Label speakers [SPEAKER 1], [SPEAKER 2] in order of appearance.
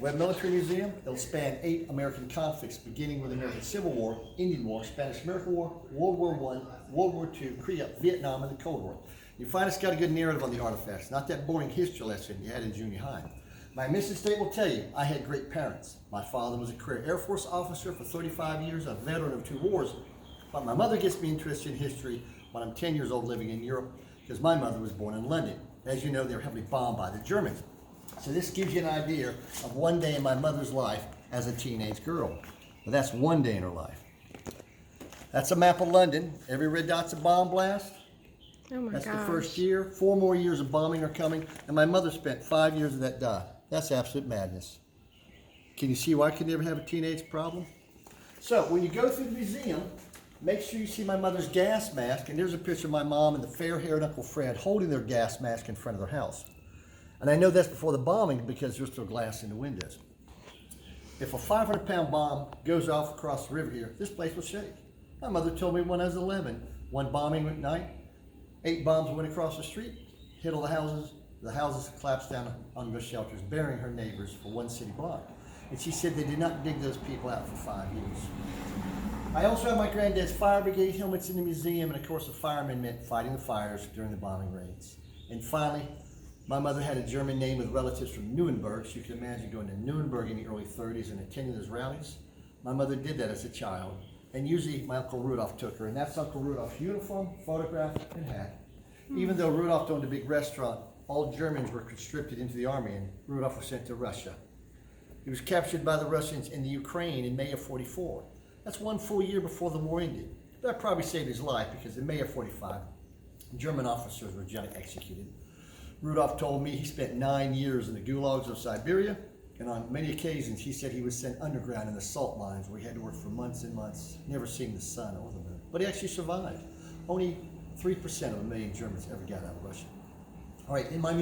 [SPEAKER 1] Webb Military Museum. It'll span 8 American conflicts, beginning with the American Civil War, Indian War, Spanish-American War, World War I, World War II, Korea, Vietnam, and the Cold War. You find it's got a good narrative on the artifacts, not that boring history lesson you had in junior high. My mission statement will tell you I had great parents. My father was a career Air Force officer for 35 years, a veteran of 2 wars. But my mother gets me interested in history when I'm 10 years old living in Europe, because my mother was born in London. As you know, they were heavily bombed by the Germans. So this gives you an idea of one day in my mother's life as a teenage girl. But that's one day in her life. That's a map of London. Every red dot's a bomb blast.
[SPEAKER 2] Oh my
[SPEAKER 1] That's
[SPEAKER 2] gosh.
[SPEAKER 1] the first year. 4 more years of bombing are coming. And my mother spent 5 years of that die. That's absolute madness. Can you see why I could never have a teenage problem? So when you go through the museum, make sure you see my mother's gas mask. And there's a picture of my mom and the fair-haired Uncle Fred holding their gas mask in front of their house. And I know that's before the bombing because there's still glass in the windows. If a 500-pound bomb goes off across the river here, this place will shake. My mother told me when I was 11, one bombing at night, 8 bombs went across the street, hit all the houses. The houses collapsed down on the shelters, burying her neighbors for 1 city block. And she said they did not dig those people out for 5 years. I also have my granddad's fire brigade helmets in the museum, and of course the firemen meant fighting the fires during the bombing raids. And finally, my mother had a German name with relatives from Nuremberg, so you can imagine going to Nuremberg in the early 30s and attending those rallies. My mother did that as a child, and usually my Uncle Rudolph took her, and that's Uncle Rudolph's uniform, photograph, and hat. Even though Rudolph owned a big restaurant, all Germans were conscripted into the army, and Rudolph was sent to Russia. He was captured by the Russians in the Ukraine in May of '44. That's 1 full year before the war ended. That probably saved his life because in May of '45, German officers were generally executed. Rudolph told me he spent 9 years in the gulags of Siberia, and on many occasions he said he was sent underground in the salt mines where he had to work for months and months, never seeing the sun or the moon. But he actually survived. Only 3% of a million Germans ever got out of Russia. All right, in my